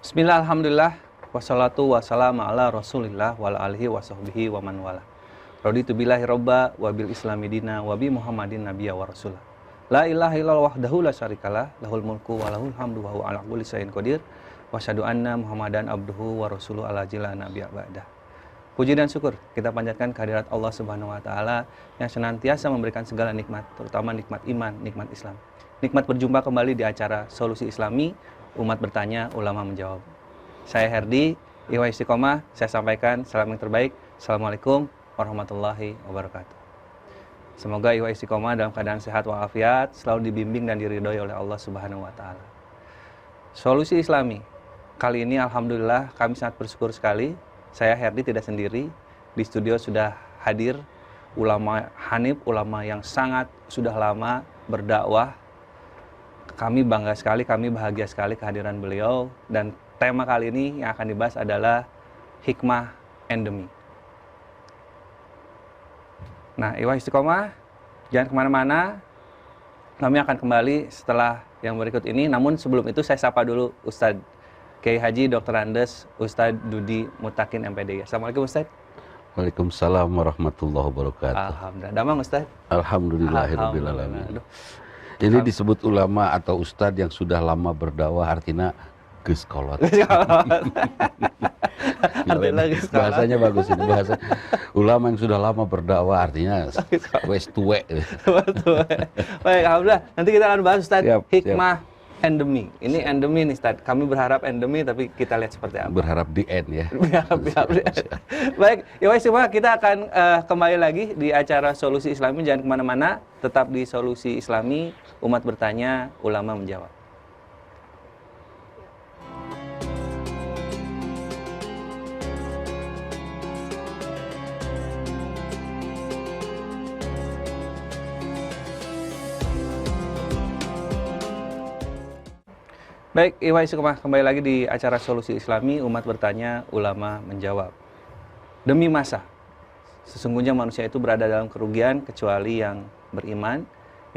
Bismillah, alhamdulillah, wassalatu wassalamu ala rasulillah wa ala alihi wa sahbihi wa man wala. Raditu billahi robba wa bil islami dina wa bi muhammadin nabiyya wa rasulah. La ilaha illallah wahdahu la syarikalah, lahul mulku wa lahul hamdu wa huwa ala kulli syai'in qadir. Wa asyhadu anna muhammadan abduhu wa rasuluhu ala jilla nabiyya ba'dah. Puji dan syukur kita panjatkan kehadirat Allah Subhanahu wa taala yang senantiasa memberikan segala nikmat, terutama nikmat iman, nikmat Islam. Nikmat berjumpa kembali di acara Solusi Islami, umat bertanya, ulama menjawab. Saya Herdi, Ikhwah Istiqomah, saya sampaikan salam yang terbaik. Assalamualaikum warahmatullahi wabarakatuh. Semoga Ikhwah Istiqomah dalam keadaan sehat walafiat, selalu dibimbing dan diridhoi oleh Allah Subhanahu wa taala. Solusi Islami. Kali ini alhamdulillah kami sangat bersyukur sekali. Saya Herdi tidak sendiri. Di studio sudah hadir ulama Hanif, ulama yang sangat sudah lama berdakwah. Kami bangga sekali, kami bahagia sekali kehadiran beliau. Dan tema kali ini yang akan dibahas adalah hikmah endemi. Nah, Ikhwah Istiqomah, jangan kemana-mana. Kami akan kembali setelah yang berikut ini. Namun sebelum itu saya sapa dulu Ustadz Kiai Haji Dr. Andes Ustadz Dudi Mutakin MPDI. Assalamualaikum Ustadz. Waalaikumsalam warahmatullahi wabarakatuh. Alhamdulillah. Damang Ustadz. Alhamdulillahirabbil alamin. Ini disebut ulama atau ustadz yang sudah lama berdakwah, artinya geus kolot. Artinya geus kolot. Bahasanya bagus ini, bahasa ulama yang sudah lama berdakwah artinya wes tuwe. Baik, alhamdulillah. Nanti kita akan bahas Ustadz hikmah siap. endemi. Ini endemi nih Ustadz. Kami berharap endemi, tapi kita lihat seperti apa. Berharap di end ya. Baik, ya semua kita akan kembali lagi di acara Solusi Islami. Jangan kemana-mana, tetap di Solusi Islami. Umat bertanya, ulama menjawab. Baik, Ikhwah Istiqomah, kembali lagi di acara Solusi Islami, umat bertanya, ulama menjawab. Demi masa, sesungguhnya manusia itu berada dalam kerugian kecuali yang beriman,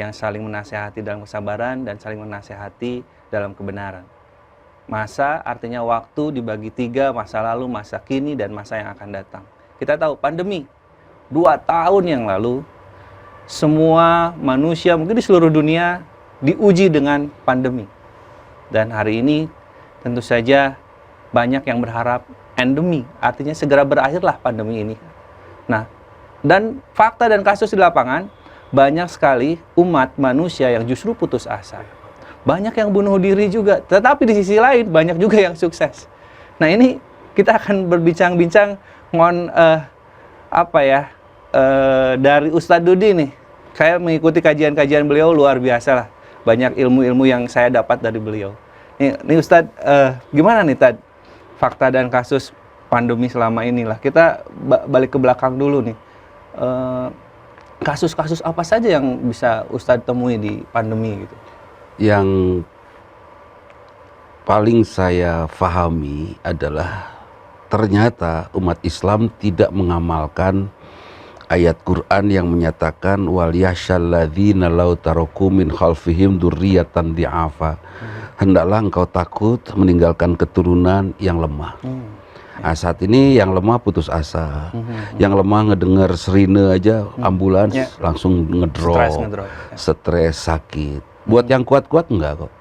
yang saling menasehati dalam kesabaran dan saling menasehati dalam kebenaran. Masa artinya waktu dibagi tiga, masa lalu, masa kini, dan masa yang akan datang. Kita tahu pandemi, 2 tahun yang lalu, semua manusia mungkin di seluruh dunia diuji dengan pandemi. Dan hari ini tentu saja banyak yang berharap endemi, artinya segera berakhirlah pandemi ini. Nah, dan fakta dan kasus di lapangan, banyak sekali umat manusia yang justru putus asa. Banyak yang bunuh diri juga, tetapi di sisi lain banyak juga yang sukses. Nah, ini kita akan berbincang-bincang dari Ustadz Dudi nih. Saya mengikuti kajian-kajian beliau luar biasa lah. Banyak ilmu-ilmu yang saya dapat dari beliau. Ini Ustadz, gimana nih Tad? Fakta dan kasus pandemi selama inilah. Kita balik ke belakang dulu nih. Kasus-kasus apa saja yang bisa Ustadz temui di pandemi gitu? Yang paling saya fahami adalah ternyata umat Islam tidak mengamalkan ayat Quran yang menyatakan wal yashalladzina law taraku min khalfihim dzurriyyatan di'afa. Hendaklah engkau takut meninggalkan keturunan yang lemah. Nah, saat ini yang lemah putus asa. Yang lemah ngedengar sirine aja ambulans langsung ngedrop. Stres, sakit. Buat yang kuat-kuat enggak kok.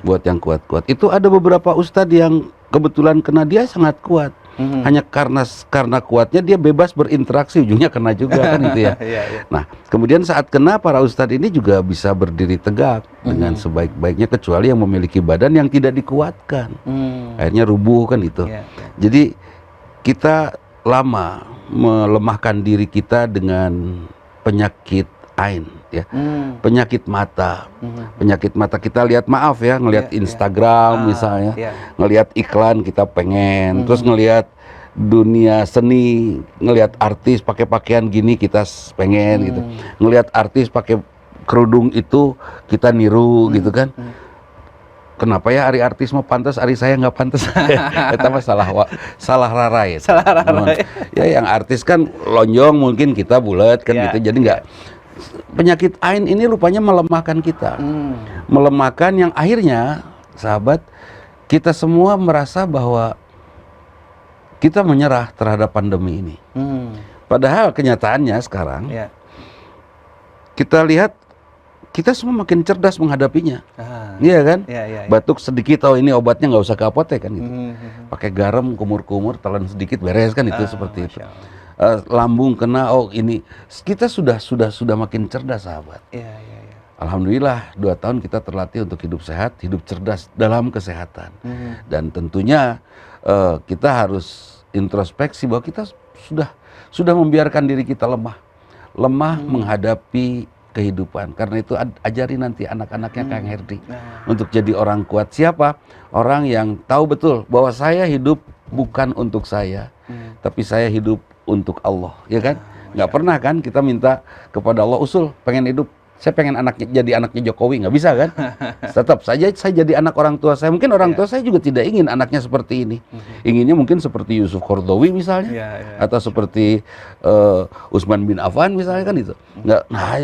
Buat yang kuat-kuat. Itu ada beberapa ustadz yang kebetulan kena dia sangat kuat. Hanya karena kuatnya dia bebas berinteraksi, ujungnya kena juga kan itu ya. Nah, kemudian saat kena para ustadz ini juga bisa berdiri tegak dengan sebaik-baiknya kecuali yang memiliki badan yang tidak dikuatkan. Akhirnya rubuh kan itu. Jadi kita lama melemahkan diri kita dengan penyakit ain ya. Penyakit mata. Penyakit mata kita lihat, maaf ya, ngelihat Instagram misalnya, ngelihat iklan kita pengen, terus ngelihat dunia seni, ngelihat artis pakai pakaian gini kita pengen gitu. Ngelihat artis pakai kerudung itu kita niru gitu kan. Kenapa ya ari artis mau pantas, ari saya nggak pantas? Itu mah salah rarai. Ya yang artis kan lonjong, mungkin kita bulat kan gitu. Jadi nggak. Penyakit ain ini rupanya melemahkan kita. Melemahkan yang akhirnya sahabat kita semua merasa bahwa kita menyerah terhadap pandemi ini. Padahal kenyataannya sekarang kita lihat kita semua makin cerdas menghadapinya. Iya kan? Batuk sedikit, oh ini obatnya nggak usah ke apotek kan gitu. Pakai garam, kumur-kumur, telan sedikit beres kan itu seperti itu. Lambung kena, oh ini kita sudah makin cerdas sahabat. Alhamdulillah 2 tahun kita terlatih untuk hidup sehat, hidup cerdas dalam kesehatan. Dan tentunya kita harus introspeksi bahwa kita sudah membiarkan diri kita lemah menghadapi kehidupan. Karena itu ajari nanti anak-anaknya Kang Herdi untuk jadi orang kuat. Siapa? Orang yang tahu betul bahwa saya hidup bukan untuk saya, tapi saya hidup untuk Allah, ya kan? Nggak pernah kan kita minta kepada Allah, usul pengen hidup, saya pengen jadi anaknya Jokowi, nggak bisa kan? Tetap saja saya jadi anak orang tua saya. Mungkin orang tua saya juga tidak ingin anaknya seperti ini. Inginnya mungkin seperti Yusuf Qaradawi misalnya, atau seperti Utsman bin Affan misalnya kan itu. Nggak, nah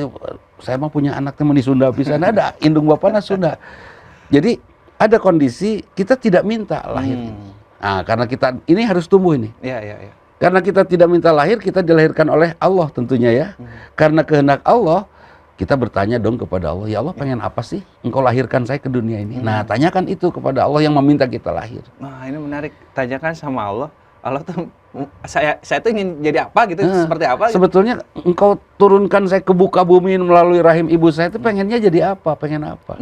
saya mah punya anak teman di Sunda bisa, ada indung bapaknya Sunda. Jadi ada kondisi kita tidak minta lahir. Nah, karena kita ini harus tumbuh ini. Karena kita tidak minta lahir, kita dilahirkan oleh Allah tentunya ya. Karena kehendak Allah, kita bertanya dong kepada Allah, ya Allah pengen apa sih engkau lahirkan saya ke dunia ini? Nah, tanyakan itu kepada Allah yang meminta kita lahir. Nah, ini menarik. Tanyakan sama Allah. Allah tuh, saya tuh ingin jadi apa gitu, seperti apa? Gitu. Sebetulnya engkau turunkan saya ke buka bumi melalui rahim ibu saya itu pengennya jadi apa? Pengen apa?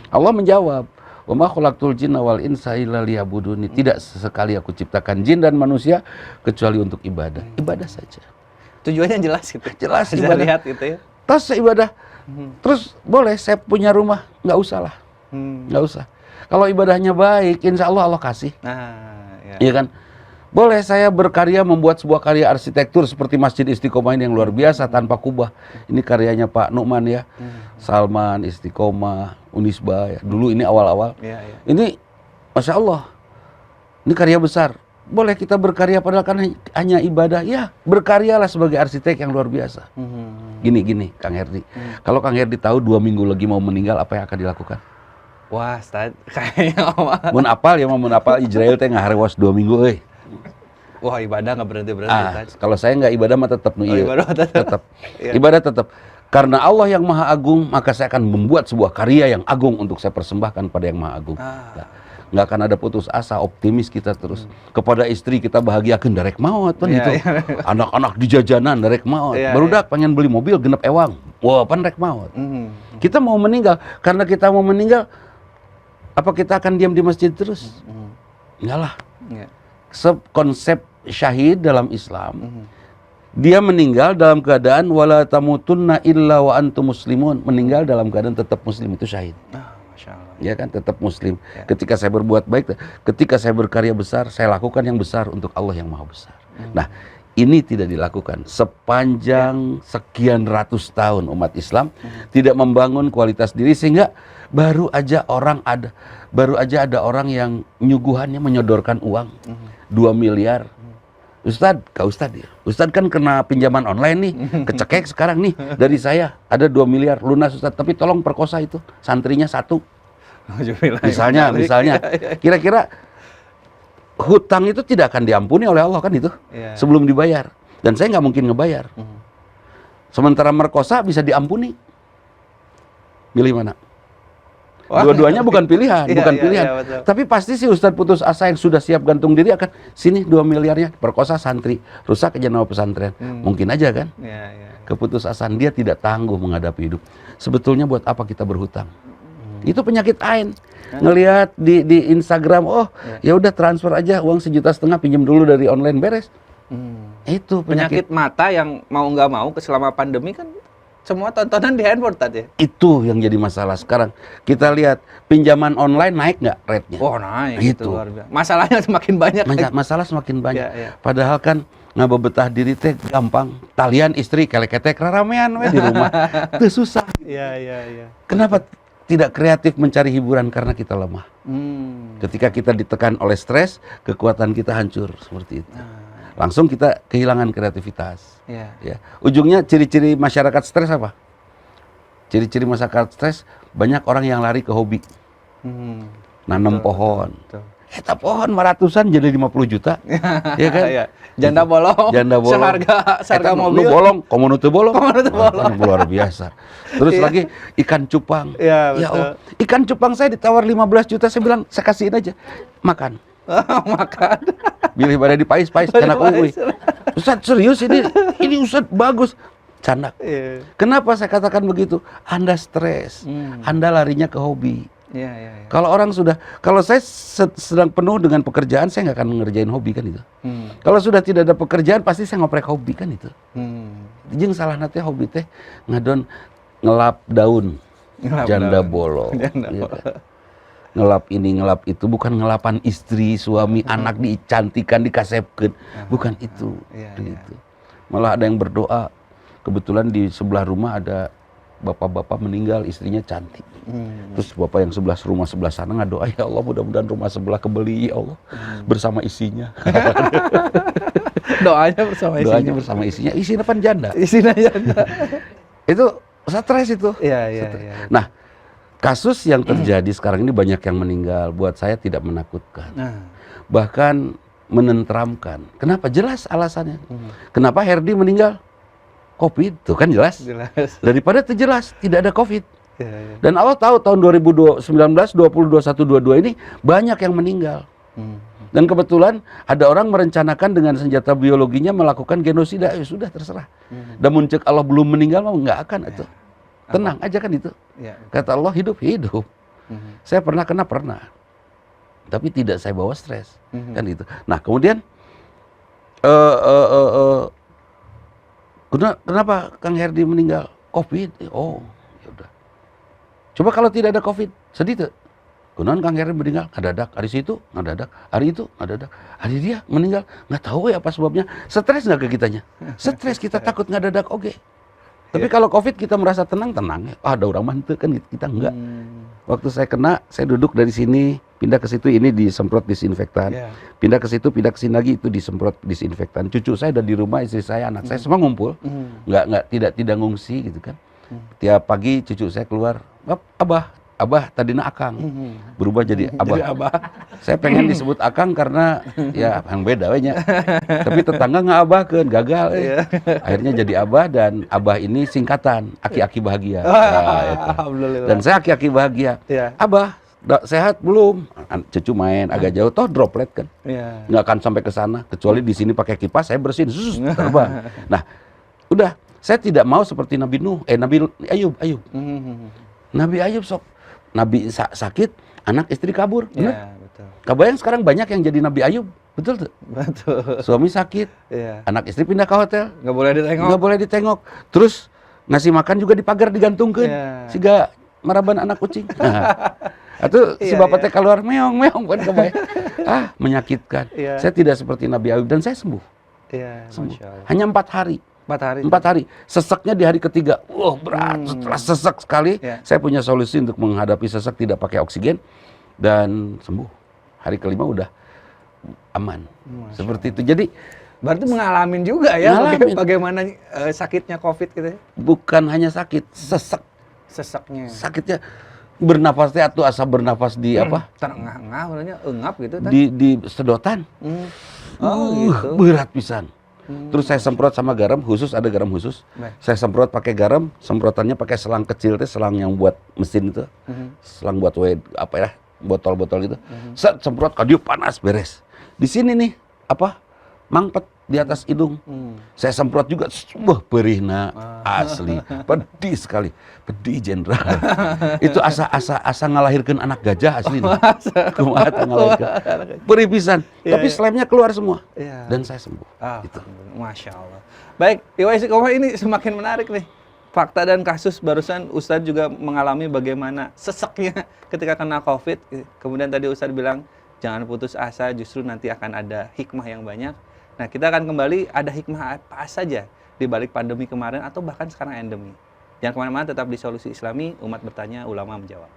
Allah menjawab, wa ma khalaqtul jinna wal insa illa liya'buduni. Tidak sesekali aku ciptakan jin dan manusia kecuali untuk ibadah. Ibadah saja. Tujuannya jelas gitu. Jelas ibadah. Lihat gitu ya. Tas ibadah. Terus boleh saya punya rumah, nggak usah lah, nggak usah. Kalau ibadahnya baik, insya Allah Allah kasih. Iya kan? Boleh saya berkarya membuat sebuah karya arsitektur seperti Masjid Istiqomah ini yang luar biasa tanpa kubah. Ini karyanya Pak Nu'man ya, Salman, Istiqomah, Unisba ya. Dulu ini awal-awal. Ini Masya Allah, ini karya besar. Boleh kita berkarya padahal kan hanya ibadah. Ya, berkaryalah sebagai arsitek yang luar biasa. Gini, Kang Herdi. Kalau Kang Herdi tahu 2 minggu lagi mau meninggal, apa yang akan dilakukan? Wah, kayaknya mun apal Israel teh ngaharewas 2 minggu Wah, ibadah nggak berhenti. Kalau saya nggak ibadah mah tetap tetap. Iya. Ibadah tetap. Karena Allah yang Maha Agung, maka saya akan membuat sebuah karya yang agung untuk saya persembahkan pada yang Maha Agung. Nggak akan ada putus asa, optimis kita terus. Kepada istri kita bahagiakeun darek maot kan gitu. Anak-anak di jajanan darek maot. Barudak pengen beli mobil genep ewang. Wah, pan rek maot. Kita mau meninggal, karena kita mau meninggal, apa kita akan diam di masjid terus? Enggak lah. Konsep syahid dalam Islam, dia meninggal dalam keadaan wala tamutunna illa wa antum muslimun. Meninggal dalam keadaan tetap muslim, itu syahid. Ya kan, tetap muslim. Ketika saya berbuat baik, ketika saya berkarya besar, saya lakukan yang besar untuk Allah yang Maha Besar. Nah, ini tidak dilakukan sepanjang sekian ratus tahun umat Islam tidak membangun kualitas diri, sehingga baru aja ada orang yang nyuguhannya menyodorkan uang 2 miliar. Ustadz kan kena pinjaman online nih, kecekek sekarang nih dari saya ada 2 miliar lunas Ustadz, tapi tolong perkosa itu santrinya 1. Misalnya, kira-kira hutang itu tidak akan diampuni oleh Allah kan itu, sebelum dibayar. Dan saya nggak mungkin ngebayar. Sementara merkosa bisa diampuni. Milih mana? Dua-duanya bukan pilihan, Tapi pasti sih Ustadz putus asa yang sudah siap gantung diri akan sini 2 miliarnya perkosa santri, rusak aja nama pesantren. Mungkin aja kan? Keputusasaan dia tidak tangguh menghadapi hidup. Sebetulnya buat apa kita berhutang? Itu penyakit ain. Ngelihat di Instagram, ya udah transfer aja uang 1,5 juta pinjam dulu dari online beres. Itu penyakit mata yang mau nggak mau selama pandemi kan semua tontonan di handphone tadi. Itu yang jadi masalah sekarang. Kita lihat pinjaman online naik nggak rate-nya? Naik. Itu luar biasa. Masalahnya semakin banyak. Masalah semakin banyak. Padahal kan ngabebetah diri teh gampang. Talian istri kelek-ketek ramean di rumah. Itu susah. Kenapa tidak kreatif mencari hiburan? Karena kita lemah. Ketika kita ditekan oleh stres, kekuatan kita hancur seperti itu. Langsung kita kehilangan kreativitas. Ya. Ujungnya ciri-ciri masyarakat stres apa? Ciri-ciri masyarakat stres, banyak orang yang lari ke hobi. nanam pohon. Betul. Eta pohon 500-an jadi 50 juta. Ya kan? Iya. Janda bolong. Janda bolong. Seharga mobil. Nu bolong, komono teu bolong. Komono teu bolong. Kan luar biasa. Terus Iya. lagi ikan cupang. Iya, Ya betul. Allah, ikan cupang saya ditawar 15 juta, saya bilang saya kasihin aja. Makan. Makan. Bilih pada dipais-pais Pada anak uwi. Ustaz serius ini Ustaz bagus. Canda. Iya. Kenapa saya katakan begitu? Anda stres. Anda larinya ke hobi. Iya, iya, iya. Kalau saya sedang penuh dengan pekerjaan, saya nggak akan mengerjain hobi kan itu. Hmm. Kalau sudah tidak ada pekerjaan, pasti saya ngoprek hobi kan itu. Hmm. Jeung salah nate hobi teh ngadon ngelap daun. Ngelap Janda daun. bolong. Janda Iya bolong. kan? Ngelap ini, ngelap itu, bukan ngelapan istri, suami, anak dicantikan, dikasepkeun. Bukan itu. Iya, Gitu. Malah ada yang berdoa. Kebetulan di sebelah rumah ada bapak-bapak meninggal, istrinya cantik. Terus bapak yang rumah sebelah sana ngadoa, ya Allah mudah-mudahan rumah sebelah kebeli ya Allah bersama isinya. Doanya bersama isinya. Doanya bersama isinya, isinya pan janda. Isinya janda. Itu stres itu. Iya, iya, Stres. iya. Nah, kasus yang terjadi sekarang ini banyak yang meninggal, buat saya tidak menakutkan. Nah. Bahkan menenteramkan. Kenapa? Jelas alasannya. Kenapa Herdi meninggal? Covid, tuh kan jelas. Jelas. Daripada itu jelas, tidak ada Covid. Iya, iya. Dan Allah tahu tahun 2019, 20, 21, 22 ini banyak yang meninggal. Dan kebetulan ada orang merencanakan dengan senjata biologinya melakukan genosida. Ya sudah terserah. Dan muncul Allah belum meninggal mau nggak akan itu. Tenang aja kan itu. Iya. Kata Allah hidup. Saya pernah kena pernah. Tapi tidak saya bawa stres. Kan itu. Nah kemudian kenapa Kang Herdi meninggal? Covid. Oh, ya udah. Coba kalau tidak ada Covid, sedih tuh. Kunaon Kang Herdi meninggal? Ngadadak. Hari situ ngadadak. Hari itu ngadadak. Hari dia meninggal. Nggak tahu ya apa sebabnya. Stres nggak ke kitanya? Stres, kita takut ngadadak. Oke. Tapi kalau Covid kita merasa tenang. Ada orang mantep kan, kita enggak. Waktu saya kena, saya duduk dari sini, pindah ke situ, ini disemprot disinfektan. Pindah ke situ, pindah ke sini lagi, itu disemprot disinfektan. Cucu saya ada di rumah, istri saya, anak saya semua ngumpul. Tidak ngungsi gitu kan. Tiap pagi cucu saya keluar, Abah tadinya Akang. Berubah jadi Abah. Jadi Abah. Saya pengen disebut Akang karena ya yang beda we nya. Tapi tetangga nggak Abahkeun, gagal. Akhirnya jadi Abah, dan Abah ini singkatan, aki-aki bahagia. Nah, itu. Alhamdulillah. Dan saya aki-aki bahagia. Iya. Abah, sehat belum? Cucu main agak jauh, toh droplet kan. Iya. Nggak akan sampai ke sana, kecuali di sini pakai kipas, saya bersihin, terbang. Nah, udah, saya tidak mau seperti Nabi Ayub. Nabi Ayub sok, Nabi sakit, anak istri kabur, bener? Iya, betul. Kebayang sekarang banyak yang jadi Nabi Ayub, betul tuh? Betul. Suami sakit, Iya. anak istri pindah ke hotel, Nggak boleh ditengok. nggak boleh ditengok. Terus ngasih makan juga di pagar digantungkan, Iya. siga maraban anak kucing. Atau si Iya, bapak iya. teh keluar meong kan kebayang. Menyakitkan. Iya. Saya tidak seperti Nabi Ayub dan saya sembuh. Iya, Sembuh. Masya Allah. Hanya 4 hari. 4 hari. 4 hari. Seseknya di hari ketiga. Berat. Setelah sesek sekali, Iya. saya punya solusi untuk menghadapi sesek tidak pakai oksigen dan sembuh. Hari kelima udah aman. Seperti itu. Jadi Berarti mengalamin juga ya Ngalamin. bagaimana sakitnya Covid gitu ya. bukan hanya sakit, sesek. Seseknya. Sakitnya bernafasnya atau asa bernafas di apa? Terengah-engah, maksudnya engap gitu kan. Di sedotan. Oh gitu. Berat pisan. Terus saya semprot sama garam khusus, ada garam khusus. Baik. Saya semprot pakai garam, semprotannya pakai selang kecil teh, selang yang buat mesin itu. Selang buat botol-botol gitu. Set semprot kadieu panas beres. Di sini nih mangpet di atas hidung. Saya semprot juga, perihna asli, pedih sekali, pedih jenderal. Itu asa ngalahirkeun anak gajah asli. Kumaha tah ngalahirkeun. Perih pisan, tapi slemnya keluar semua. Iya. Dan saya sembuh. Gitu. Masya Allah. Baik, Iwais Iqomah, ini semakin menarik nih. Fakta dan kasus barusan Ustadz juga mengalami bagaimana seseknya ketika kena Covid. Kemudian tadi Ustadz bilang jangan putus asa, justru nanti akan ada hikmah yang banyak. Nah, kita akan kembali ada hikmah apa saja di balik pandemi kemarin atau bahkan sekarang endemi. Jangan kemana-mana, tetap di Solusi Islami, umat bertanya, ulama menjawab.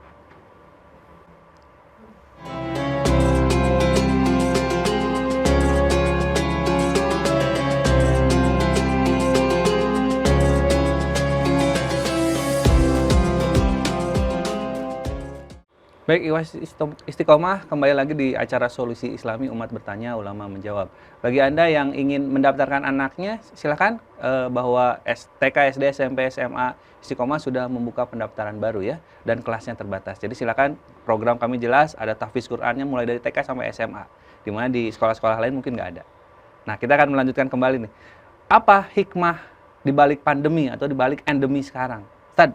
Baik, Iwas Istiqomah, kembali lagi di acara Solusi Islami Umat Bertanya, Ulama Menjawab. Bagi Anda yang ingin mendaftarkan anaknya, silakan bahwa TK, SD, SMP, SMA Istiqomah sudah membuka pendaftaran baru ya, dan kelasnya terbatas. Jadi silakan, program kami jelas, ada tahfiz Qur'annya mulai dari TK sampai SMA, di mana di sekolah-sekolah lain mungkin nggak ada. Nah, kita akan melanjutkan kembali nih. Apa hikmah di balik pandemi atau di balik endemi sekarang? Tad,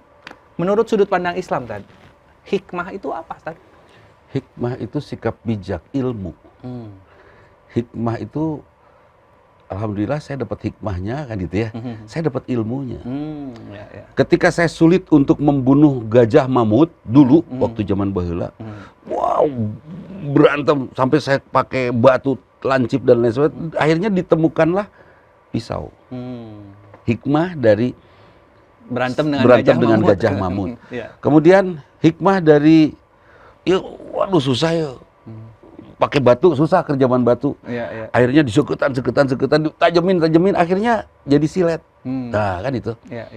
menurut sudut pandang Islam, Tad, hikmah itu apa, Ustaz? Hikmah itu sikap bijak, ilmu. Hikmah itu, alhamdulillah saya dapat hikmahnya kan gitu ya. Saya dapat ilmunya. Ya. Ketika saya sulit untuk membunuh gajah mamut dulu waktu zaman baheula, wow, berantem sampai saya pakai batu lancip dan lain sebagainya. Akhirnya ditemukanlah pisau. Hikmah dari Berantem dengan gajah mamut. Ya. Kemudian hikmah dari, ya, waduh susah ya, pakai batu susah, kerjaan batu. Ya. Akhirnya diseketan, tajemin, akhirnya jadi silet. Nah kan itu. Ya.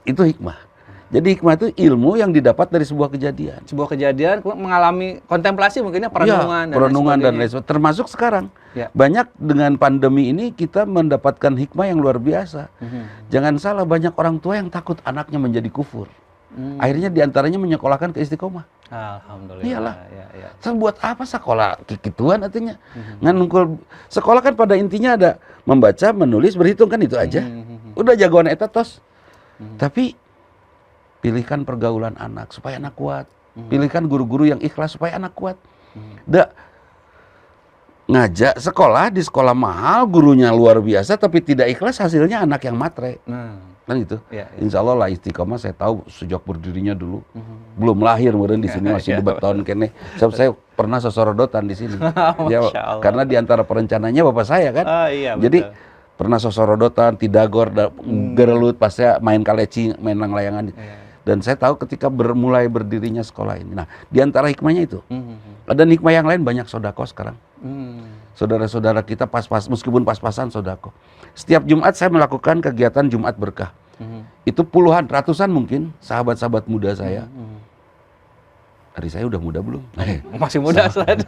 Itu hikmah. Jadi hikmah itu ilmu yang didapat dari sebuah kejadian. Sebuah kejadian mengalami kontemplasi mungkinnya, perenungan dan lain sebagainya. Termasuk sekarang. Ya. Banyak dengan pandemi ini kita mendapatkan hikmah yang luar biasa. Jangan salah, banyak orang tua yang takut anaknya menjadi kufur. Akhirnya diantaranya menyekolahkan ke Istiqomah. Alhamdulillah. Iyalah. Ya. Terus buat apa sekolah kikituan artinya? Ngan sekolah kan pada intinya ada membaca, menulis, berhitung kan itu aja. Udah jagoan eta tos. Tapi pilihkan pergaulan anak supaya anak kuat. Pilihkan guru-guru yang ikhlas supaya anak kuat. Ngajak sekolah di sekolah mahal, gurunya luar biasa tapi tidak ikhlas, hasilnya anak yang matre. Kan gitu. Ya. Insya Allah lah Istiqomah saya tahu sejak berdirinya dulu. Belum lahir meureun di sini masih debat tahun kene. Saya pernah sosorodotan di sini. Ya, karena di antara perencananya bapak saya kan. Iya, jadi pernah sosorodotan, tidagor, gerelut pas saya main kaleci, main layangan. Dan saya tahu ketika mulai berdirinya sekolah ini. Nah, di antara hikmahnya itu. Ada hikmah yang lain, banyak sodako sekarang. Saudara-saudara kita meskipun pas-pasan sodako. Setiap Jumat saya melakukan kegiatan Jumat Berkah. Itu puluhan, ratusan mungkin sahabat-sahabat muda saya. Hari saya udah muda belum? Masih muda, Ustaz.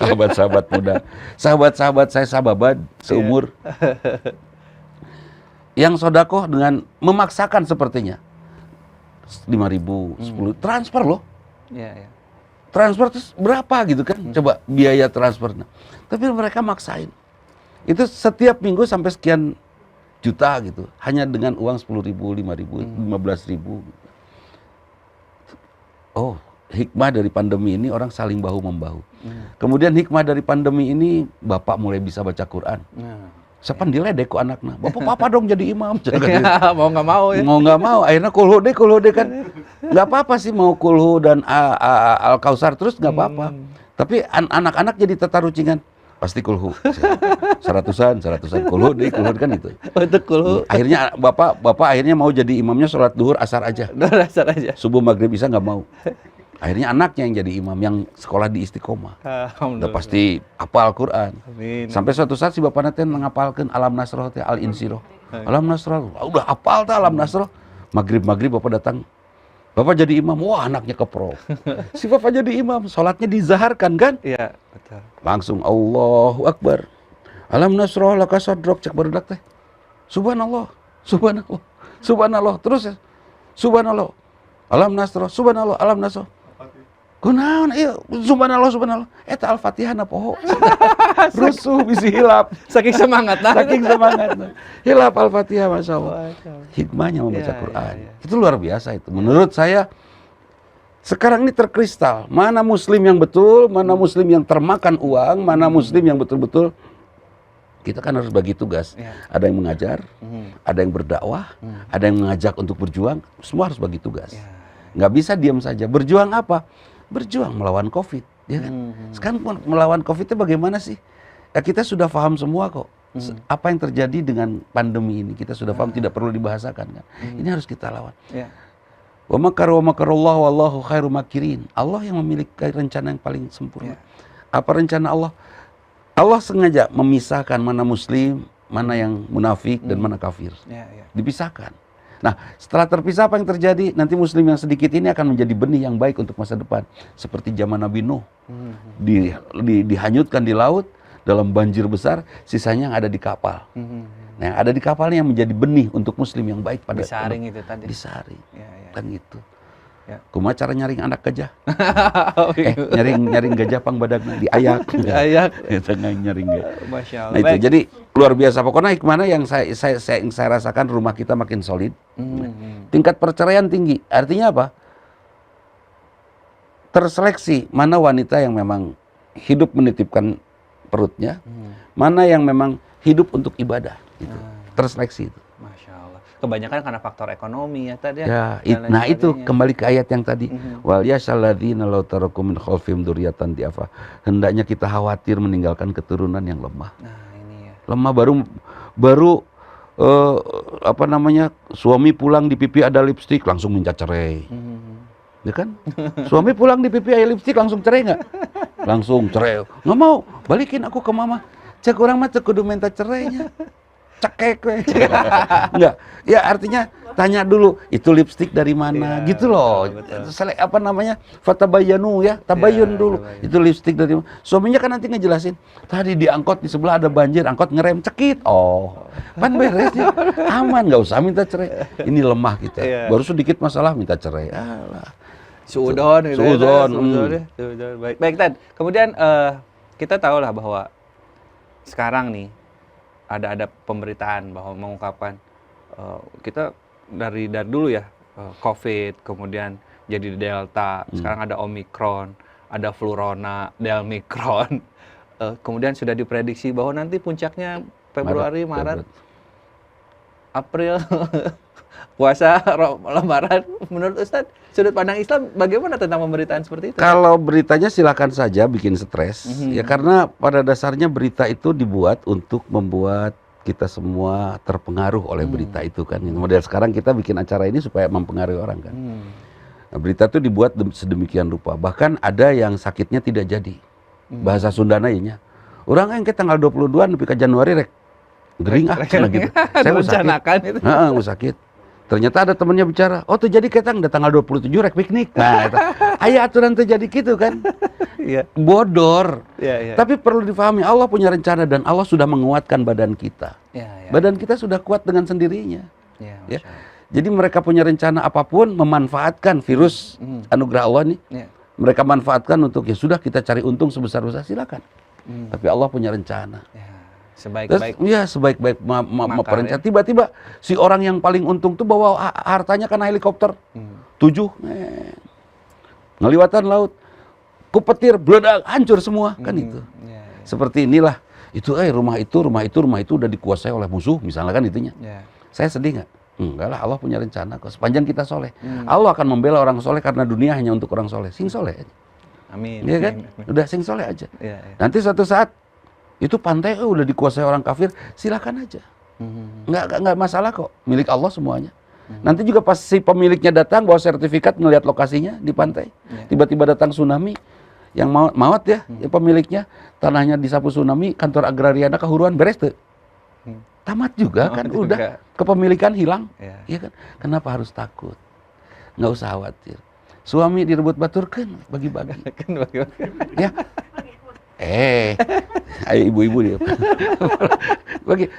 Sahabat-sahabat muda. Sahabat-sahabat saya sahabat seumur. Yang sodako dengan memaksakan sepertinya. 5.000, 10, transfer loh. Iya. Transfer terus berapa gitu kan? Coba biaya transfer. Tapi mereka maksain. Itu setiap minggu sampai sekian juta gitu. Hanya dengan uang 10.000, 5.000, 15.000. Oh, hikmah dari pandemi ini orang saling bahu-membahu. Kemudian hikmah dari pandemi ini bapak mulai bisa baca Quran. Sepan diledek ku anaknya. Bapak dong jadi imam. Mau nggak mau ya. Mau nggak mau. Akhirnya kulhu deh kan. Nggak apa-apa sih mau kulhu dan al-kausar terus nggak apa-apa. Tapi anak-anak jadi tatarucingan. Pasti kulhu. Seratusan kulhu kan itu. Untuk kulhu. Akhirnya bapak akhirnya mau jadi imamnya sholat duhur asar aja. Subuh maghrib bisa nggak mau. Akhirnya anaknya yang jadi imam, yang sekolah di Istiqomah. Udah pasti hafal Al-Quran. Sampai suatu saat si bapak nanti ngapalkan Alam Nasroh, Al-Insiroh. Alam Nasroh, udah hafal tuh Alam Nasroh. Maghrib bapak datang. Bapak jadi imam, wah anaknya kepro. Si bapak jadi imam, sholatnya dizaharkan kan? Iya, betul. Langsung Allahu Akbar. Alam Nasroh laka sadrok, cek barudak teh. Subhanallah. Terus ya. Subhanallah. Alam Nasroh, Subhanallah, Alam Nasroh. Kunaon ieu subhanallah eta Al-Fatihah na poho. Rusuh bisi hilap Saking semangatnya. Hilap Al-Fatihah masyaallah. Hikmahnya membaca Quran. Itu luar biasa itu. Menurut saya sekarang ini terkristal mana muslim yang betul, mana muslim yang termakan uang, mana muslim yang betul-betul kita kan harus bagi tugas. Ada yang mengajar, ada yang berdakwah, ada yang mengajak untuk berjuang, semua harus bagi tugas. Nggak bisa diam saja. Berjuang apa? Berjuang melawan COVID, ya kan? Sekarang melawan COVID itu bagaimana sih? Ya kita sudah paham semua kok. Apa yang terjadi dengan pandemi ini kita sudah paham, tidak perlu dibahasakan kan? Ini harus kita lawan. Wa makarallahu wallahu khairu makirin. Allah yang memiliki rencana yang paling sempurna. Apa rencana Allah? Allah sengaja memisahkan mana muslim, mana yang munafik dan mana kafir. Dipisahkan. Nah, setelah terpisah apa yang terjadi? Nanti muslim yang sedikit ini akan menjadi benih yang baik untuk masa depan. Seperti zaman Nabi Nuh. Dihanyutkan di laut dalam banjir besar, sisanya yang ada di kapal. Nah, yang ada di kapalnya yang menjadi benih untuk muslim yang baik pada Disaring itu tadi. Disaring. Ya, ya. Kan gitu. Ya. Kumaha cara nyaring anak gajah? nyaring gajah pang badagna diayak. Diayak. Nyaring gajah. Masya Allah. Nah, itu. Jadi luar biasa. Pokoknya hikmahnya yang saya rasakan rumah kita makin solid. Tingkat perceraian tinggi. Artinya apa? Terseleksi mana wanita yang memang hidup menitipkan perutnya, mana yang memang hidup untuk ibadah. Gitu. Terseleksi itu. Masya Allah. Kebanyakan karena faktor ekonomi ya tadi. Ya, nah itu kembali ke ayat yang tadi. Wal yashalladzina law tarakum min khalfihim dzurriyyatan diafa. Hendaknya kita khawatir meninggalkan keturunan yang lemah. Nah, ini ya. Lemah baru apa namanya? Suami pulang di pipi ada lipstik langsung minta cerai. Ya kan? Suami pulang di pipi ada lipstik langsung cerai nggak? Langsung cerai. Nggak mau, balikin aku ke mama. Cek orang mah cek kudu minta cerainya. Cekek we. Enggak. Ya artinya tanya dulu itu lipstik dari mana Ya, gitu loh. Apa namanya? Fatabayanu ya, tabayun dulu. Tabayun. Itu lipstik dari mana? Suaminya kan nanti ngejelasin. Tadi di angkot di sebelah ada banjir, angkot ngerem cekit. Oh. Kan beres ya. Aman, nggak usah minta cerai. Ini lemah kita. Ya. Baru sedikit masalah minta cerai. Alah. Suudon gitu. Suudon. Suudon. Baik, Tad. Kemudian kita tahu lah bahwa sekarang nih ada pemberitaan bahwa mengungkapkan kita dari dulu ya COVID, kemudian jadi Delta, sekarang ada Omikron, ada Flurona, Delmikron, kemudian sudah diprediksi bahwa nanti puncaknya Februari, Maret. April, puasa, Lebaran. Menurut Ustadz, sudut pandang Islam bagaimana tentang pemberitaan seperti itu? Kalau beritanya silakan saja bikin stres, ya karena pada dasarnya berita itu dibuat untuk membuat kita semua terpengaruh oleh berita itu kan. Yang model sekarang kita bikin acara ini supaya mempengaruhi orang kan. Nah, berita itu dibuat sedemikian rupa. Bahkan ada yang sakitnya tidak jadi. Bahasa Sundana nya. Orang yang ke tanggal 22 nepi ke Januari rek gering cenah gitu. Saya mau sakit. Itu. Heeh, mau sakit. Ternyata ada temannya bicara, oh tuh jadi ketang udah tanggal 27 rek piknik. Nah, itu. Aya aturan tuh jadi gitu kan. Iya. Bodor. Iya. Tapi perlu difahami Allah punya rencana dan Allah sudah menguatkan badan kita. Iya. Badan kita sudah kuat dengan sendirinya. Iya. Ya. Jadi mereka punya rencana apapun memanfaatkan virus anugerah Allah nih. Iya. Mereka manfaatkan untuk ya sudah kita cari untung sebesar-besar silakan. Tapi Allah punya rencana. Ya. Sebaik-baik. Ya sebaik-baik perencana. Tiba-tiba si orang yang paling untung tuh bawa hartanya kan helikopter 7 ngeliwatan laut, kupetir, bledak, hancur semua kan itu. Ya. Seperti inilah itu rumah itu udah dikuasai oleh musuh misalnya kan itunya. Ya. Saya sedih nggak? Enggak lah, Allah punya rencana kok. Sepanjang kita soleh, Allah akan membela orang soleh karena dunia hanya untuk orang soleh. Sing soleh aja. Amin. Iya kan? Udah sing soleh aja. Ya. Nanti suatu saat itu pantai udah dikuasai orang kafir, silakan aja. Nggak masalah kok, milik Allah semuanya. Nanti juga pas si pemiliknya datang bawa sertifikat ngelihat lokasinya di pantai, tiba-tiba datang tsunami, yang maut ya, pemiliknya tanahnya disapu tsunami, kantor agrariana kehuruan beres tuh. Tamat juga kan, udah kepemilikan hilang, ya kan? Kenapa harus takut? Nggak usah khawatir. Suami direbut batur kan bagi-bagi. Ya. Ayo ibu-ibu dia. Bagi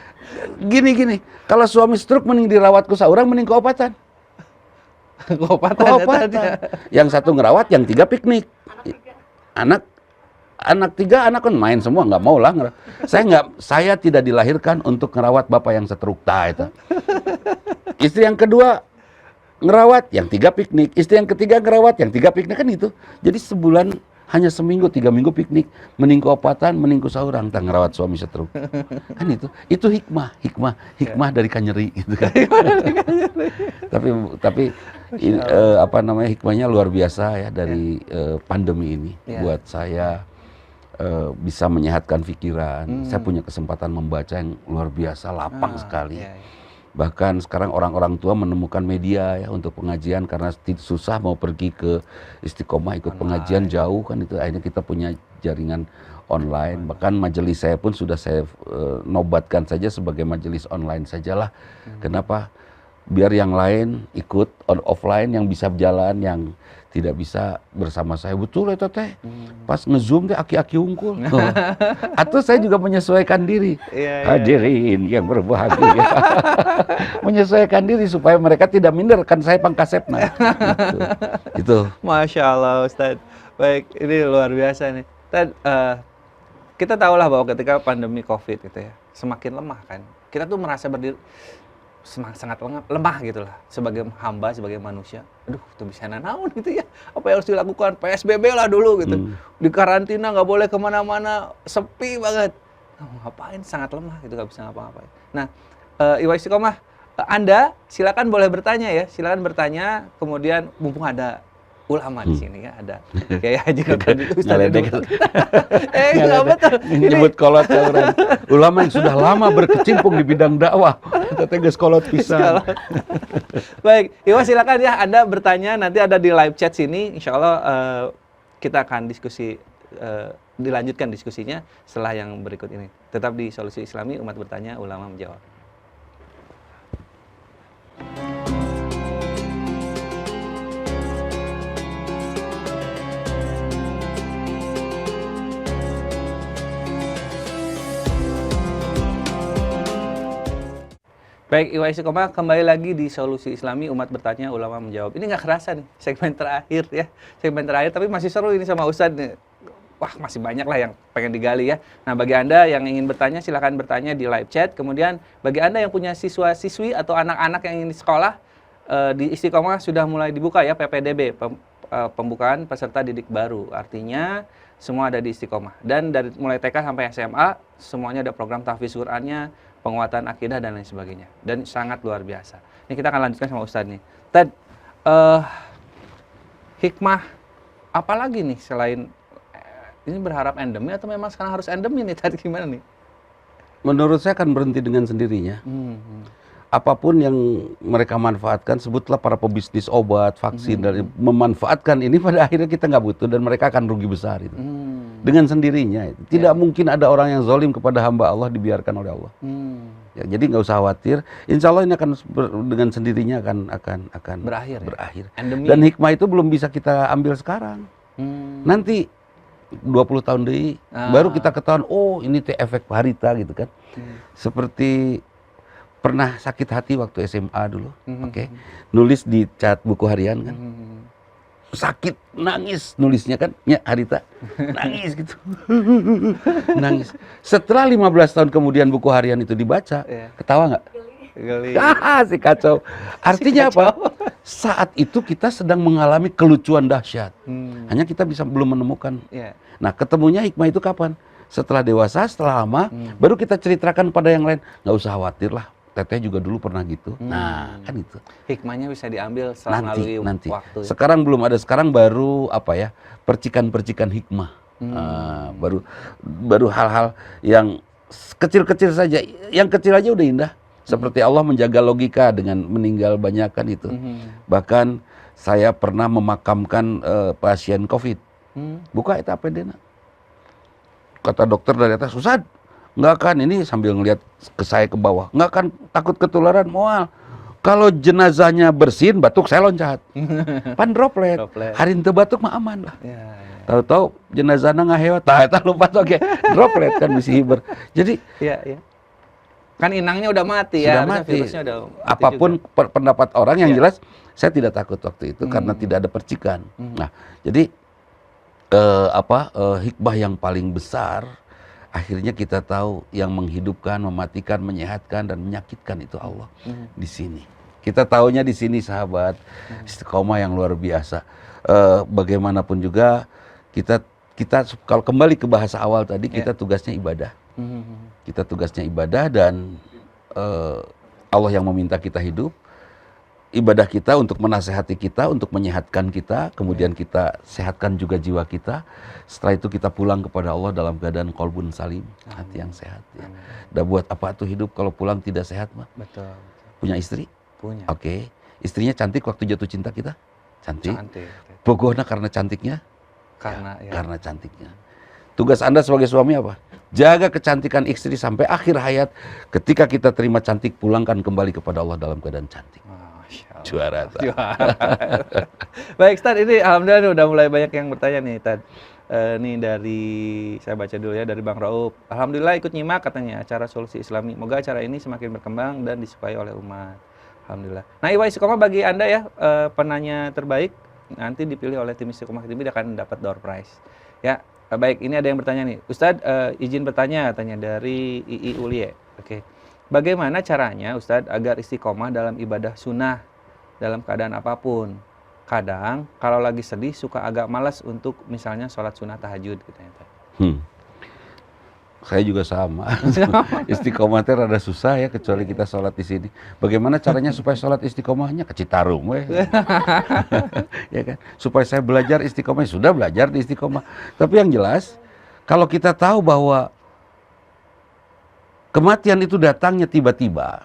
gini. Kalau suami stroke mending dirawat ku saurang mending keobatan. Keobatan. Yang satu ngerawat, yang 3 piknik. Anak 3 anak kan main semua nggak mau lah. Saya tidak dilahirkan untuk ngerawat bapak yang stroke itu. Istri yang kedua ngerawat, yang 3 piknik. Istri yang ketiga ngerawat, yang 3 piknik kan itu. Jadi sebulan hanya seminggu, 3 minggu piknik, mending keopatan, mending ku saurang, tang ngerawat suami stroke. Kan itu hikmah dari kanyeri gitu kan. tapi apa namanya hikmahnya luar biasa ya dari pandemi ini buat saya bisa menyehatkan pikiran. Saya punya kesempatan membaca yang luar biasa, lapang sekali. Bahkan sekarang orang-orang tua menemukan media ya untuk pengajian karena susah mau pergi ke Istiqomah ikut pengajian jauh kan itu, akhirnya kita punya jaringan online. Bahkan majelis saya pun sudah saya nobatkan saja sebagai majelis online sajalah. Kenapa? biar yang lain ikut offline, yang bisa jalan, yang tidak bisa bersama saya. Betul itu teh. Pas nge-zoom teh aki-aki unggul. Atau saya juga menyesuaikan diri. Hadirin yang berbahagia. Menyesuaikan diri supaya mereka tidak minder kan saya pangkasepna. Itu. Masya Allah Ustadz. Baik, ini luar biasa nih. Ustadz, kita tahulah bahwa ketika pandemi COVID gitu ya, semakin lemah kan. Kita tuh merasa berdiri sangat lemah gitu lah sebagai hamba, sebagai manusia. Aduh, tuh bisa naon gitu ya. Apa yang harus dilakukan? PSBB lah dulu gitu. Di karantina nggak boleh kemana-mana, sepi banget. Ngapain? Sangat lemah gitu, nggak bisa ngapa-ngapain. Nah, Iwa Istiqomah, Anda silakan boleh bertanya ya. Silakan bertanya. Kemudian mumpung ada ulama di sini ya, ada Kiai Haji Nurdan itu Ustaz Edu. Enggak betul. Nyebut kolot orang. Ulama yang sudah lama berkecimpung di bidang dakwah. Kita geus kolot pisan. Baik, Iwa silakan ya Anda bertanya, nanti ada di live chat sini. Insya Allah kita akan diskusi, dilanjutkan diskusinya setelah yang berikut ini. Tetap di Solusi Islami, umat bertanya, ulama menjawab. Baik, Iwa Istiqomah, kembali lagi di Solusi Islami, umat bertanya, ulama menjawab. Ini nggak kerasa nih, segmen terakhir ya. Segmen terakhir, tapi masih seru ini sama Ustadz nih. Wah, masih banyak lah yang pengen digali ya. Nah, bagi Anda yang ingin bertanya, silakan bertanya di live chat. Kemudian, bagi Anda yang punya siswa-siswi atau anak-anak yang ingin sekolah, di Istiqomah sudah mulai dibuka ya, PPDB, pembukaan peserta didik baru. Artinya, semua ada di Istiqomah. Dan dari mulai TK sampai SMA, semuanya ada program tahfiz Qur'annya, penguatan akidah dan lain sebagainya, dan sangat luar biasa. Ini kita akan lanjutkan sama Ustadz nih. Tad, hikmah apa lagi nih selain ini berharap endemi atau memang sekarang harus endemi nih? Tadi gimana nih? Menurut saya akan berhenti dengan sendirinya. Apapun yang mereka manfaatkan, sebutlah para pebisnis obat, vaksin, dan memanfaatkan ini, pada akhirnya kita nggak butuh dan mereka akan rugi besar itu. Dengan sendirinya. Tidak mungkin ada orang yang zalim kepada hamba Allah dibiarkan oleh Allah. Ya, jadi nggak usah khawatir. Insya Allah ini akan dengan sendirinya akan berakhir. Dan hikmah itu belum bisa kita ambil sekarang. Nanti 20 tahun deh, baru kita ketahuan, oh ini teh efek harita gitu kan. Seperti pernah sakit hati waktu SMA dulu, nulis di cat buku harian kan, sakit, nangis nulisnya kan, ya harita, nangis gitu, nangis. Setelah 15 tahun kemudian buku harian itu dibaca, ketawa nggak? Si kacau. Artinya apa? Saat itu kita sedang mengalami kelucuan dahsyat, hanya kita belum menemukan. Nah, ketemunya hikmah itu kapan? Setelah dewasa, setelah lama, baru kita ceritakan pada yang lain. Nggak usah khawatir lah. Teteh juga dulu pernah gitu. Nah, kan itu. Hikmahnya bisa diambil setelah melalui waktu. Sekarang belum ada, sekarang baru apa ya? Percikan-percikan hikmah. Baru hal-hal yang kecil-kecil saja. Yang kecil aja udah indah. Seperti Allah menjaga logika dengan meninggal banyakan itu. Bahkan saya pernah memakamkan pasien COVID. Buka itu APD-na. Kata dokter dari atas, Ustaz, nggak kan, ini sambil ngelihat ke saya ke bawah, nggak kan takut ketularan, moal. Kalau jenazahnya bersin, batuk saya loncat. Pan droplet. Hari itu batuk mah aman lah. Tahu-tahu jenazahnya ngahewat, tak lupa oke. Droplet kan bisa hiber. Jadi kan inangnya udah mati ya. Sudah mati. Apapun pendapat orang yang jelas, saya tidak takut waktu itu karena tidak ada percikan. Nah, jadi hikmah yang paling besar, akhirnya kita tahu yang menghidupkan, mematikan, menyehatkan, dan menyakitkan itu Allah. Di sini. Kita tahunya di sini, sahabat. Istiqomah yang luar biasa. Bagaimanapun juga, kita kalau kembali ke bahasa awal tadi, kita tugasnya ibadah. Kita tugasnya ibadah, dan Allah yang meminta kita hidup. Ibadah kita untuk menasehati kita, untuk menyehatkan kita, kemudian kita sehatkan juga jiwa kita. Setelah itu kita pulang kepada Allah dalam keadaan qalbun salim, hati yang sehat. Ya. Dan buat apa tuh hidup kalau pulang tidak sehat, mah? Betul. Punya istri? Punya. Oke. Istrinya cantik waktu jatuh cinta kita? Cantik. Pokoknya karena cantiknya? Karena cantiknya. Tugas Anda sebagai suami apa? Jaga kecantikan istri sampai akhir hayat. Ketika kita terima cantik, pulangkan kembali kepada Allah dalam keadaan cantik. Masya Allah. Juara. Juara. Baik Ustaz, ini alhamdulillah udah mulai banyak yang bertanya nih Ustaz. Nih dari, saya baca dulu ya, dari Bang Rauf. Alhamdulillah ikut nyimak katanya acara Solusi Islami. Moga acara ini semakin berkembang dan disukai oleh umat. Alhamdulillah. Nah, Iwa Istiqomah bagi Anda ya, penanya terbaik nanti dipilih oleh tim Istiqomah TV akan dapat door prize. Ya, baik, ini ada yang bertanya nih. Ustadz, izin bertanya katanya dari II Ulie. Oke. Bagaimana caranya Ustadz agar istiqomah dalam ibadah sunnah dalam keadaan apapun? Kadang kalau lagi sedih suka agak malas untuk misalnya sholat sunnah tahajud katanya. Saya juga sama. Istiqomah teh rada susah ya, kecuali kita sholat di sini. Bagaimana caranya supaya sholat istiqomahnya? Ke Citarum weh. Ya kan? Supaya saya belajar istiqomah, sudah belajar di istiqomah. Tapi yang jelas, kalau kita tahu bahwa kematian itu datangnya tiba-tiba,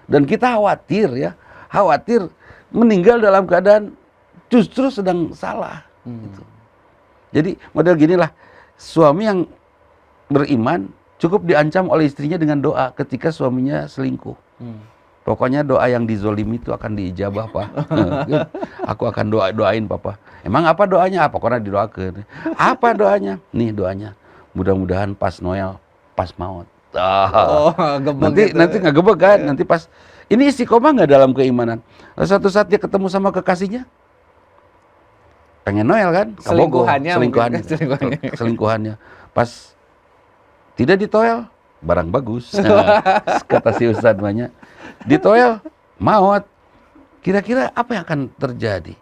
dan kita khawatir ya, khawatir meninggal dalam keadaan justru sedang salah. Gitu. Jadi model ginilah, suami yang beriman cukup diancam oleh istrinya dengan doa ketika suaminya selingkuh. Pokoknya doa yang dizolimi itu akan diijabah, Pak. Aku akan doain Papa. Emang apa doanya? Apa? Karena didoakan. Apa doanya? Nih doanya. Mudah-mudahan pas Noel, pas maut. Nanti nggak gebek kan? Nanti pas ini istiqomah nggak dalam keimanan. Suatu saat dia ketemu sama kekasihnya, pengen Noel kan? Selingkuhannya. Pas tidak ditoel, barang bagus. Kata si Ustadz banyak. Ditoel, maut. Kira-kira apa yang akan terjadi?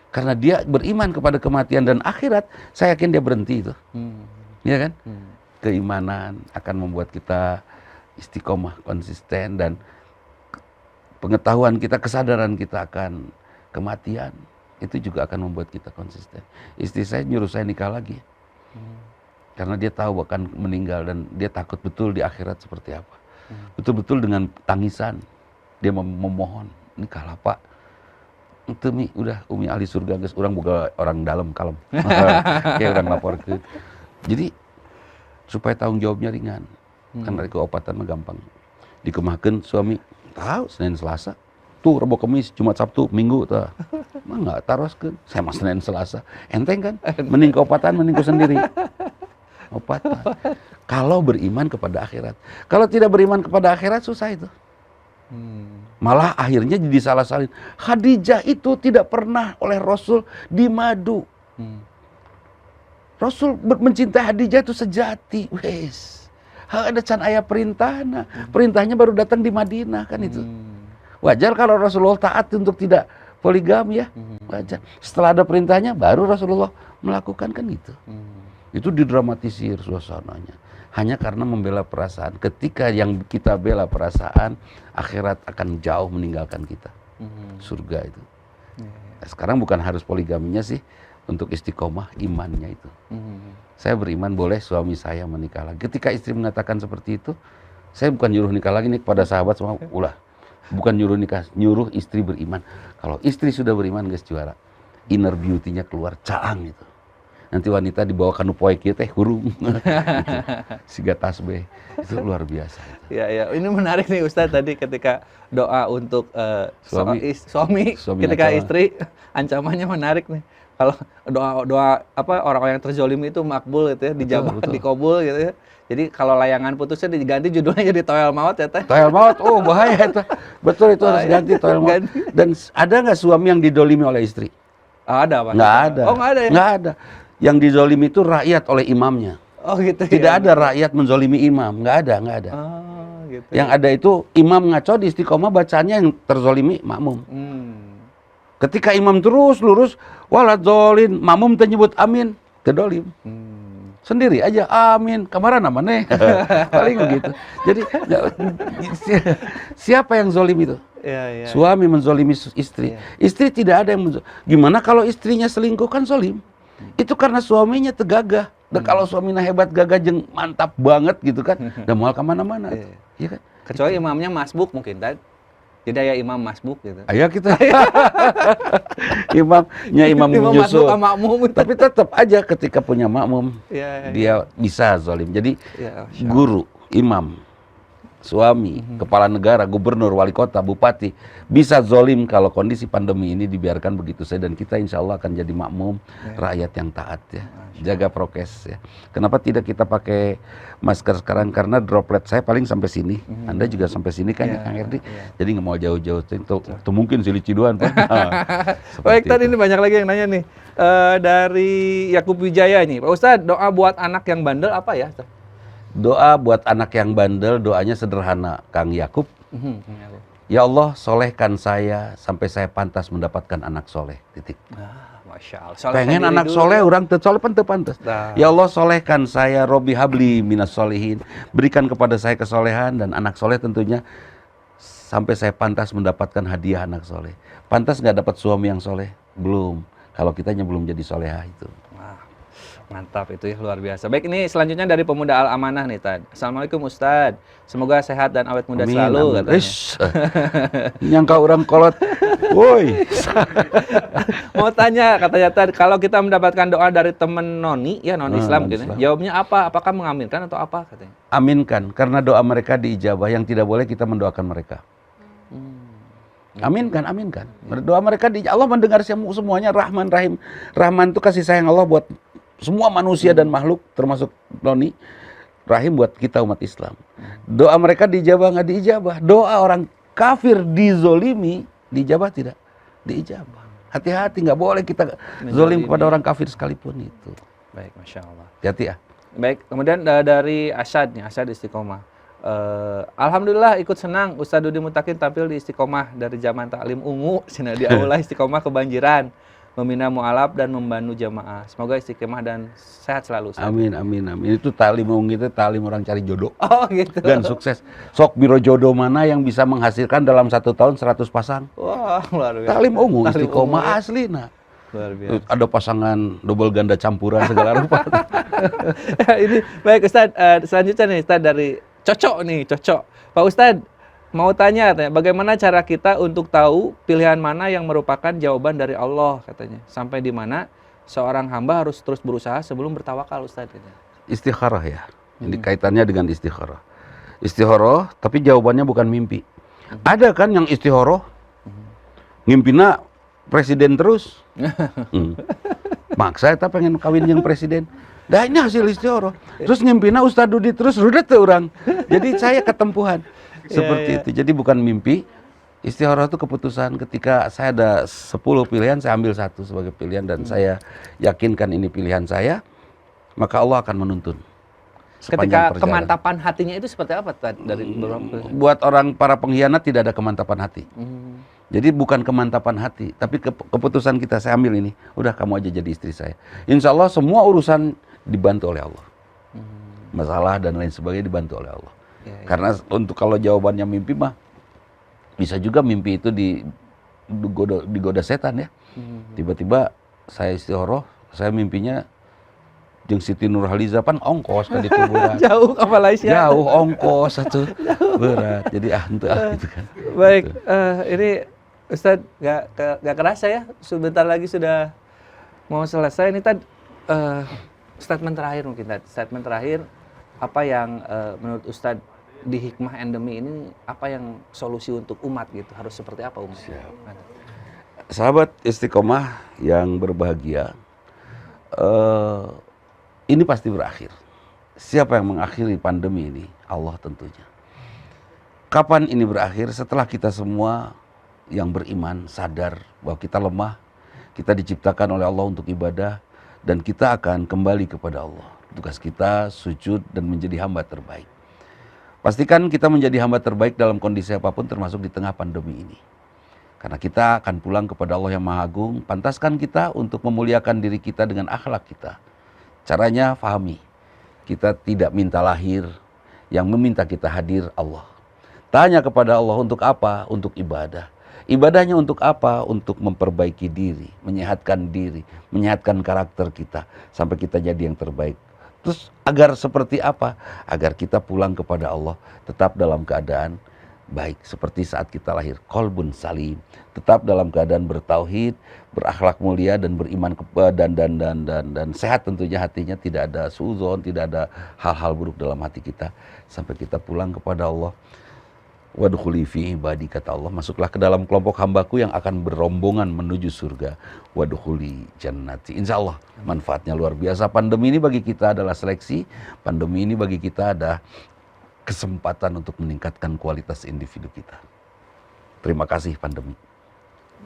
Karena dia beriman kepada kematian dan akhirat, saya yakin dia berhenti itu. Ya kan? Keimanan akan membuat kita istiqomah, konsisten, dan pengetahuan kita, kesadaran kita akan kematian, itu juga akan membuat kita konsisten. Istri saya nyuruh saya nikah lagi. Karena dia tahu akan meninggal dan dia takut betul di akhirat seperti apa. Betul-betul dengan tangisan dia memohon, nikahlah Pak. Itu mi udah umi ahli surga guys, orang buka orang dalam kalem. Kayak orang lapor ke. Jadi supaya tanggung jawabnya ringan. Kan dari keopatan mah gampang. Dikemahkeun suami, tahu Senin Selasa. Tuh Rebo Kamis, Jumat Sabtu, Minggu tuh. Mah enggak taroskeun. Saya mah Senin Selasa. Enteng kan? Mending keopatan mending ku sendiri. Opatan. Kalau beriman kepada akhirat. Kalau tidak beriman kepada akhirat susah itu. Malah akhirnya jadi salah-salin. Khadijah itu tidak pernah oleh Rasul dimadu. Rasul mencintai Khadijah itu sejati. Wes. Ada can aya perintahnya. Perintahnya baru datang di Madinah kan itu. Wajar kalau Rasulullah taat untuk tidak poligami ya. Wajar. Setelah ada perintahnya baru Rasulullah melakukan kan itu. Itu didramatisir suasananya hanya karena membela perasaan. Ketika yang kita bela perasaan, akhirat akan jauh meninggalkan kita. Surga itu. Nah, sekarang bukan harus poligaminya sih, untuk istiqomah imannya itu. Saya beriman boleh suami saya menikah lagi. Ketika istri mengatakan seperti itu, saya bukan nyuruh nikah lagi nih kepada sahabat semua. Bukan nyuruh nikah, nyuruh istri beriman. Kalau istri sudah beriman guys, juara. Inner beauty-nya keluar caang itu. Nanti wanita dibawa kanu poe kieu teh hurung. Siga tasbih. Itu luar biasa. Ya, ini menarik nih Ustadz tadi ketika doa untuk suami ketika ancaman. Istri, ancamannya menarik nih. Kalau doa apa orang-orang yang terzolimi itu makbul gitu ya, dijabah, dikabul gitu ya. Jadi kalau layangan putusnya diganti judulnya jadi Toel Maut ya teh. Toel Maut, oh bahaya itu. Betul itu harus ganti Toel Maut. Dan ada nggak suami yang didolimi oleh istri? Ada Pak. Nggak ada. Oh nggak ada ya? Nggak ada. Yang dizolimi itu rakyat oleh imamnya. Oh gitu. Tidak ada rakyat menzolimi imam, nggak ada. Oh, gitu. Yang ada itu imam ngaco di istiqomah bacaannya yang terzolimi makmum. Ketika imam terus lurus, waladzolin, makmum menyebut amin, kedolim. Sendiri aja amin, kamaran namanya. Paling begitu. Jadi siapa yang zolim itu? Ya. Suami menzolimi istri. Istri tidak ada yang menzolimi. Gimana kalau istrinya selingkuh kan zolim? Itu karena suaminya tegagah. Dan kalau suaminya hebat, gagah, jeng mantap banget gitu kan. Dan mau kemana-mana. Iya kan? Kecuali imamnya masbuk mungkin kan. Jadi ya imam masbuk gitu. Ayo kita imam Imam menyusul. masbuk sama makmum. Tapi tetap aja ketika punya makmum Ya, dia bisa zalim. Jadi ya, guru, imam, suami, kepala negara, gubernur, wali kota, bupati bisa zolim kalau kondisi pandemi ini dibiarkan begitu saja, dan kita insya Allah akan jadi makmum, rakyat yang taat ya, jaga prokes ya. Kenapa tidak kita pakai masker sekarang? Karena droplet saya paling sampai sini, Anda juga sampai sini kan ya Kang Erdi, jadi nggak mau jauh-jauh itu mungkin si Ciduan Pak. Baik, tadi ini banyak lagi yang nanya nih. Dari Yakub Wijaya nih, Pak Ustadz, doa buat anak yang bandel apa ya? Doa buat anak yang bandel, doanya sederhana, Kang Yakub. Ya Allah, solehkan saya sampai saya pantas mendapatkan anak soleh. Titik. Masya Allah. Pengen anak soleh, orang soleh pantas. Ya Allah, solehkan saya, Robi habli minas solehin. Berikan kepada saya kesolehan dan anak soleh tentunya sampai saya pantas mendapatkan hadiah anak soleh. Pantas nggak dapat suami yang soleh? Belum. Kalau kitanya belum jadi solehah itu. Mantap, itu ya, luar biasa. Baik, ini selanjutnya dari pemuda Al Amanah nih, Tad. Assalamualaikum Ustadz, semoga sehat dan awet muda selalu, katanya. Nyangka orang kolot, woi. Mau tanya, katanya Tad, kalau kita mendapatkan doa dari teman noni, ya non Islam gitu, jawabnya apa? Apakah mengaminkan atau apa, katanya? Aminkan, karena doa mereka diijabah, yang tidak boleh kita mendoakan mereka. Aminkan. Doa mereka Allah mendengar semuanya, Rahman Rahim. Rahman itu kasih sayang Allah buat semua manusia dan makhluk, termasuk noni. Rahim buat kita umat Islam. Doa mereka dijabah nggak diijabah. Doa orang kafir dizolimi, diijabah tidak? Diijabah. Hati-hati, nggak boleh kita zolim kepada orang kafir sekalipun itu. Baik, Masya Allah. Hati-hati ya. Baik, kemudian dari Asyad nih, Asyad Istiqomah. Alhamdulillah ikut senang Ustadz Dudi Mutakin tampil di Istiqomah dari zaman taklim ungu, sini di aula Istiqomah kebanjiran, membina mu'alaf dan membantu jamaah. Semoga istiqomah dan sehat selalu. Ustaz. Amin. Itu taklim ungu itu taklim orang cari jodoh. Oh gitu. Dan sukses. Sok biro jodoh mana yang bisa menghasilkan dalam 1 tahun 100 pasang? Wah, luar biasa. Taklim ungu, Istiqomah asli nah. Luar biasa. Ada pasangan double ganda campuran segala rupa. Ini baik Ustadz, selanjutnya nih Ustadz dari Cocok. Pak Ustadz, mau tanya, bagaimana cara kita untuk tahu pilihan mana yang merupakan jawaban dari Allah, katanya. Sampai di mana seorang hamba harus terus berusaha sebelum bertawakal, Ustadz. Istikharah ya. Ini kaitannya dengan istikharah. Istikharah, tapi jawabannya bukan mimpi. Ada kan yang istikharah, ngimpina presiden terus. Maksa kita pengen kawin yang presiden. Dah ini hasil istikharah. Terus ngimpina Ustadz Dudi terus rudet tuh orang. Jadi saya ketempuhan seperti itu. Jadi bukan mimpi. Istikharah itu keputusan ketika saya ada 10 pilihan, saya ambil 1 sebagai pilihan dan saya yakinkan ini pilihan saya, maka Allah akan menuntun. Ketika kemantapan hatinya itu seperti apa dari beberapa? Buat orang para pengkhianat tidak ada kemantapan hati. Jadi bukan kemantapan hati, tapi keputusan kita, saya ambil ini, udah kamu aja jadi istri saya. Insya Allah semua urusan dibantu oleh Allah. Masalah dan lain sebagainya dibantu oleh Allah. Karena untuk kalau jawabannya mimpi mah, bisa juga mimpi itu digoda setan ya. Tiba-tiba saya istikharah, saya mimpinya jeung Siti Nurhaliza pan ongkos kan itu berat. Jauh ke Malaysia. Jauh ongkos satu berat. Jadi gitu kan. Baik, ini Ustadz gak kerasa ya, sebentar lagi sudah mau selesai. Ini tadi statement terakhir mungkin tadi. Statement terakhir, apa yang menurut Ustadz di hikmah endemi ini, apa yang solusi untuk umat gitu, harus seperti apa umat? Sahabat Istiqomah yang berbahagia, ini pasti berakhir. Siapa yang mengakhiri pandemi ini? Allah tentunya. Kapan ini berakhir? Setelah kita semua yang beriman sadar bahwa kita lemah, kita diciptakan oleh Allah untuk ibadah, dan kita akan kembali kepada Allah. Tugas kita sujud dan menjadi hamba terbaik. Pastikan kita menjadi hamba terbaik dalam kondisi apapun, termasuk di tengah pandemi ini. Karena kita akan pulang kepada Allah yang Maha Agung. Pantaskan kita untuk memuliakan diri kita dengan akhlak kita. Caranya fahami. Kita tidak minta lahir, yang meminta kita hadir Allah. Tanya kepada Allah untuk apa? Untuk ibadah. Ibadahnya untuk apa? Untuk memperbaiki diri, menyehatkan diri, menyehatkan karakter kita sampai kita jadi yang terbaik. Terus agar seperti apa? Agar kita pulang kepada Allah tetap dalam keadaan baik seperti saat kita lahir, qalbun salim, tetap dalam keadaan bertauhid, berakhlak mulia dan beriman dan sehat tentunya hatinya, tidak ada suudzon, tidak ada hal-hal buruk dalam hati kita sampai kita pulang kepada Allah. Wadkhuli fi ibadi, kata Allah, masuklah ke dalam kelompok hambaku yang akan berombongan menuju surga. Wadkhuli jannati. Insya Allah manfaatnya luar biasa. Pandemi ini bagi kita adalah seleksi, pandemi ini bagi kita ada kesempatan untuk meningkatkan kualitas individu kita. Terima kasih pandemi.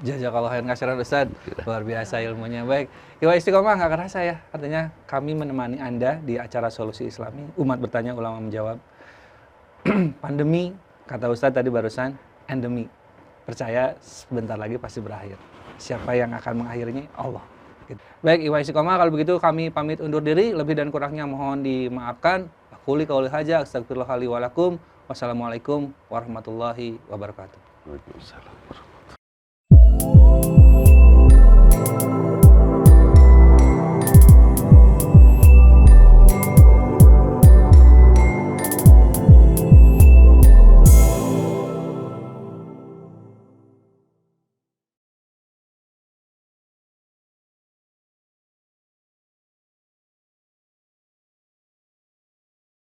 Jazakallah khairan katsiran Ustaz. Luar biasa ilmunya. Baik. Iwa Istiqomah nggak kerasa ya. Artinya kami menemani Anda di acara Solusi Islami. Umat bertanya, ulama menjawab. Pandemi, kata Ustaz tadi barusan, endemi. Percaya sebentar lagi pasti berakhir. Siapa yang akan mengakhirinya? Allah. Gitu. Baik, Iwa Istiqomah, kalau begitu kami pamit undur diri. Lebih dan kurangnya mohon dimaafkan. Quli qauli hadza, astagfirullah li wa lakum. Wassalamualaikum warahmatullahi wabarakatuh. Waalaikumsalam.